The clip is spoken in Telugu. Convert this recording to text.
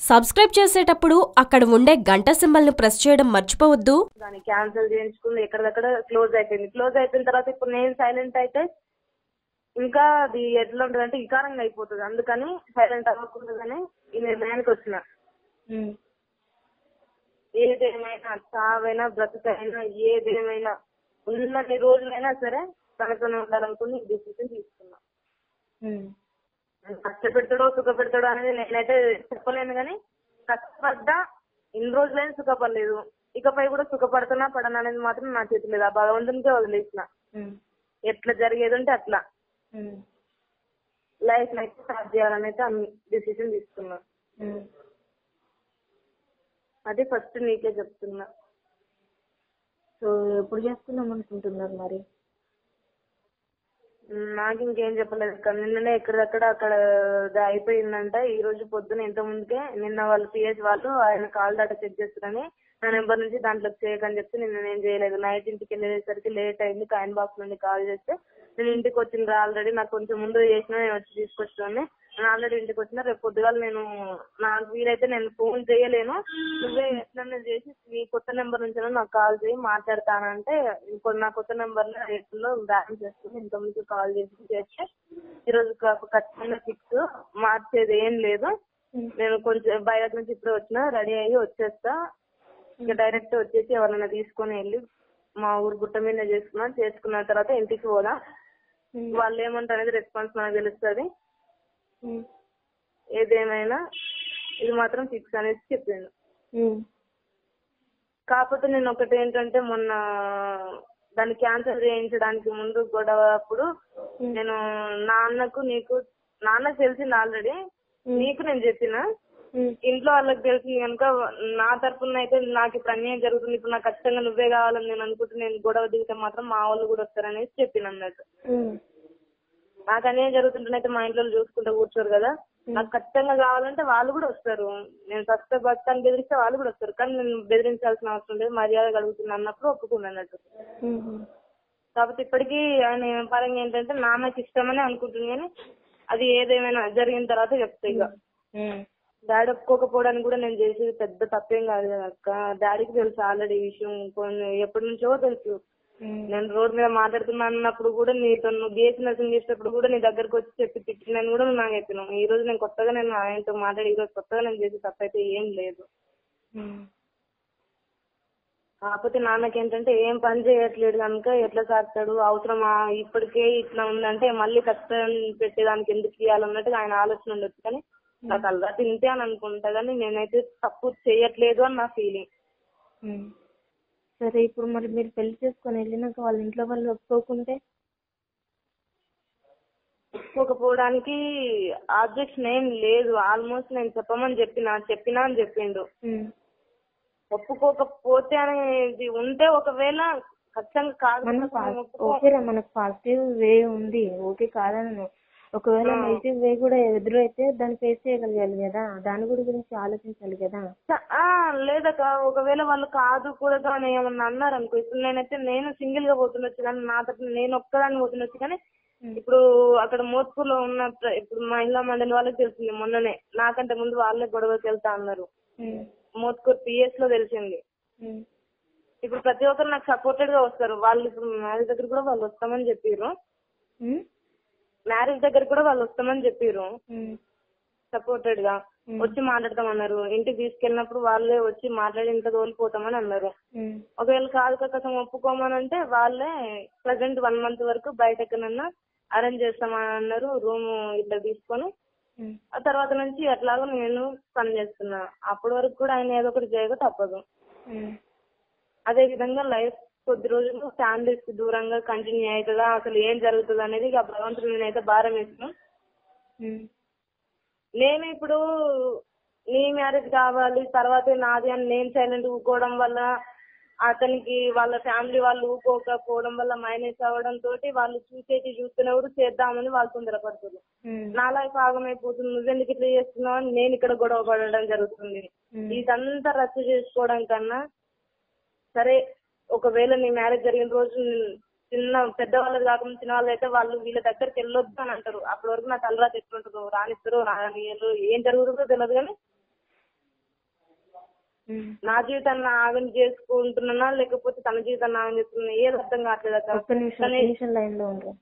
సబ్స్క్రైబ్ చేసేటప్పుడు అక్కడ ఉండే గంట సింబల్ని ప్రెస్ చేయడం మర్చిపోవద్దు. దాన్ని క్యాన్సిల్ చేయించుకుంది, ఎక్కడిదక్కడ క్లోజ్ అయిపోయింది. క్లోజ్ అయిపోయిన తర్వాత ఇప్పుడు నేను సైలెంట్ అయితే ఇంకా అది ఎట్లా ఉంటుంది అంటే వికారంగా అయిపోతుంది. అందుకని సైలెంట్ అవ్వకూడదని ఈ నిర్ణయానికి వచ్చిన. ఏదేమైనా చావైనా బ్రతుకైనా ఏదేమైనా ఉన్నన్ని రోజులైనా సరే తనతోనే ఉండాలనుకుని ఈ డిసిషన్ తీసుకున్నా. కష్టపెడతాడో సుఖపెడతాడో అనేది నేనైతే చెప్పలేను, కానీ కష్టపడ్డా ఇన్ని రోజులైనా సుఖపడలేదు, ఇకపై కూడా సుఖపడుతున్నా పడను అనేది మాత్రం నా చేతి లేదు. ఆ భగవంతునికే వదిలేసిన. ఎట్లా జరిగేది అంటే అట్లా లైఫ్ అయితే స్టార్ట్ చేయాలని అయితే డిసిషన్ తీసుకున్నా. అది ఫస్ట్ నీకే చెప్తున్నా. సో ఎప్పుడు చేస్తున్నాం అనుకుంటున్నారు మరి? నాకు ఇంకేం చెప్పలేదు. నిన్ననే ఎక్కడక్కడ అక్కడ అయిపోయిందంట. ఈ రోజు పొద్దున ఇంత ముందుకే నిన్న వాళ్ళు పిఎస్ వాళ్ళు ఆయన కాల్ డేటా చెక్ చేస్తారని నా నెంబర్ నుంచి దాంట్లోకి చేయకని చెప్తే నిన్న నేను చేయలేదు. నైట్ ఇంటికి వెళ్ళేసరికి లేట్ అయింది. కాయిన్ బాక్స్ నుండి కాల్ చేస్తే నేను ఇంటికి వచ్చిండ్రా ఆల్రెడీ, నాకు కొంచెం ముందు చేసినా నేను వచ్చి తీసుకొచ్చాను. నేను ఆల్రెడీ ఇంటికి వచ్చిన, రేపు పొద్దుగాల నేను నాకు వీలైతే నేను ఫోన్ చేయలేను, నువ్వే ఎట్లన్నా చేసి నీ కొత్త నెంబర్ నుంచి నాకు కాల్ చేయి మాట్లాడతానంటే నా కొత్త నెంబర్ లో రేపులో బ్యాలెన్స్ చేసుకుని ఇంతకుముందు కాల్ చేస్తే ఈరోజు ఖచ్చితంగా ఫిక్స్, మార్చేది ఏం లేదు. నేను కొంచెం బయట నుంచి ఇప్పుడే వచ్చినా, రెడీ అయ్యి వచ్చేస్తా. ఇంకా డైరెక్ట్ వచ్చేసి ఎవరైనా తీసుకొని వెళ్ళి మా ఊరు గుట్ట మీద చేసుకున్న తర్వాత ఇంటికి పోదా, వాళ్ళు ఏమంటారు అనేది రెస్పాన్స్ మనకు తెలుస్తుంది. ఏదేమైనా ఇది మాత్రం ఫిక్స్ అనేసి చెప్పిండు. కాకపోతే నేను ఒకటి ఏంటంటే మొన్న దాన్ని క్యాన్సిల్ చేయించడానికి ముందు గొడవ అప్పుడు నేను నాన్నకు తెలిసింది ఆల్రెడీ, నీకు నేను చెప్పిన, ఇంట్లో వాళ్ళకి తెలిసింది కనుక నా తరఫున అయితే నాకు ఇప్పుడు అన్యాయం జరుగుతుంది, ఇప్పుడు నాకు ఖచ్చితంగా నువ్వే కావాలని నేను అనుకుంటే నేను గొడవ దిగితే మాత్రం మా వాళ్ళు కూడా వస్తారనేసి చెప్పిన అన్నట్టు. నాకు అన్యాయం జరుగుతుంటేనైతే మా ఇంట్లో చూసుకుంటూ కూర్చోరు కదా, నాకు ఖచ్చితంగా కావాలంటే వాళ్ళు కూడా వస్తారు. నేను ఫస్ట్ భక్తాన్ని బెదిరిస్తే వాళ్ళు కూడా వస్తారు, కానీ నేను బెదిరించాల్సిన అవసరం లేదు, మర్యాద కలుగుతుంది అన్నప్పుడు ఒప్పుకున్నట్టు. కాకపోతే ఇప్పటికీ ఆయన పరంగా ఏంటంటే నాన్నకి ఇష్టమని అనుకుంటుంది, కానీ అది ఏదేమైనా జరిగిన తర్వాత చెప్తా. ఇక డాడీ ఒప్పుకోకపోవడానికి కూడా నేను చేసేది పెద్ద తప్పేం కాదు కదా అక్క. డాడీకి తెలుసు ఆల్రెడీ ఈ విషయం, కొన్ని ఎప్పటి నుంచో తెలుసు. నేను రోడ్ మీద మాట్లాడుతున్నా అన్నప్పుడు కూడా నీతో నువ్వు గేసి నర్సింగ్ చేసేటప్పుడు కూడా నీ దగ్గరకు వచ్చి చెప్పి తిట్టినని కూడా నువ్వు నాకు చెప్పినావు. ఈ రోజు నేను కొత్తగా నేను ఆయనతో మాట్లాడి ఈ రోజు కొత్తగా నేను చేసే తప్పైతే ఏం లేదు. కాకపోతే నాన్నకేంటంటే ఏం పని చేయట్లేదు కనుక ఎట్లా సాగుతాడు, అవసరమా ఇప్పటికే ఇట్లా ఉందంటే మళ్ళీ కష్టం పెట్టేదానికి ఎందుకు ఇవ్వాలన్నట్టుగా ఆయన ఆలోచన ఉండొచ్చు, కానీ నాకు అలా తింటే అని అనుకుంటా, కానీ నేనైతే తప్పు చేయట్లేదు అని నా ఫీలింగ్. సరే, ఇప్పుడు మరి మీరు పెళ్లి చేసుకొని వెళ్ళినాక వాళ్ళ ఇంట్లో వాళ్ళు ఒప్పుకోకుంటే? ఒప్పుకోకపోవడానికి ఆబ్జెక్షన్ ఏం లేదు. ఆల్మోస్ట్ నేను చెప్పినా అని చెప్పిండు. ఒప్పుకోకపోతే అనేది ఉంటే ఒకవేళ ఖచ్చితంగా కాదు, మనకు పాజిటివ్ వే ఉంది, ఓకే కాదని. ఒకవేళ నెగిటివ్ వే కూడా ఎదురైతే దాన్ని ఫేస్ చేయగలగాలి కదా, దాని గురించి ఆలోచించాలి కదా. లేదక్క, ఒకవేళ వాళ్ళు కాదు కూడదు అని ఏమన్నా అన్నారు అనుకో, ఇప్పుడు నేను సింగిల్ గా పోతుండొచ్చు, కానీ నా తరఫున నేను ఒక్కదాన్ని పోతుండొచ్చు. కానీ ఇప్పుడు అక్కడ మోత్పూర్ లో ఉన్న ఇప్పుడు మహిళా మండలి వాళ్ళకి తెలిసింది మొన్ననే, నాకంటే ముందు వాళ్ళే గొడవకి వెళ్తా అన్నారు. మోత్కూర్ పిఎస్ లో తెలిసింది. ఇప్పుడు ప్రతి ఒక్కరు నాకు సపోర్టెడ్ గా వస్తారు. వాళ్ళు ఇప్పుడు మ్యారేజ్ దగ్గర కూడా వాళ్ళు వస్తామని చెప్పారు. సపోర్టెడ్ గా వచ్చి మాట్లాడతామన్నారు. ఇంటికి తీసుకెళ్ళినప్పుడు వాళ్ళే వచ్చి మాట్లాడి ఇంత తోలిపోతామని అన్నారు. ఒకవేళ కాదు కోసం ఒప్పుకోమని అంటే వాళ్ళే ప్రజెంట్ 1 month వరకు బయట ఎక్కడన్నా అరేంజ్ చేస్తామని అన్నారు, రూమ్ ఇట్లా తీసుకొని. ఆ తర్వాత నుంచి ఎట్లాగో నేను పని చేస్తున్నా. అప్పటి వరకు కూడా ఆయన ఏదో ఒకటి చేయక తప్పదు. అదే విధంగా లైఫ్ కొద్ది రోజులు ఫ్యామిలీస్ దూరంగా కంటిన్యూ అవుతుందా, అసలు ఏం జరుగుతుంది అనేది ఇక భగవంతుడు నేనైతే భారం వేస్తున్నాను. నేను ఇప్పుడు నీ మ్యారేజ్ కావాలి తర్వాత నాది అని నేను సైలెంట్ ఊకోవడం వల్ల అతనికి వాళ్ళ ఫ్యామిలీ వాళ్ళు ఊకోకపోవడం వల్ల మైనస్ అవ్వడం తోటి వాళ్ళు చూస్తున్నప్పుడు చేద్దామని వాళ్ళు తొందరపడుతుంది. నా లైఫ్ ఆగమైపోతుంది, నువ్వెందుకు ఇట్లా చేస్తున్నావు అని నేను ఇక్కడ గొడవ పడడం జరుగుతుంది. ఇదంతా రద్దు చేసుకోవడం కన్నా సరే, ఒకవేళ నీ మ్యారేజ్ జరిగిన రోజు పెద్దవాళ్ళది కాకుండా చిన్న వాళ్ళు అయితే వాళ్ళు వీళ్ళ దగ్గరికి వెళ్ళొద్దు అని అంటారు. అప్పటి వరకు నా తలరాత ఎట్లుంటుందో, రానిస్తారో రానియరు, ఏం జరుగుతుందో తెలియదు, కానీ నా జీవితాన్ని ఆగం చేసుకుంటున్నా లేకపోతే తన జీవితాన్ని ఆగం చేసుకున్నా ఏది అర్థం కావట్లేదు అక్క. ఒక్క నిమిషం లైన్ లో ఉండరు.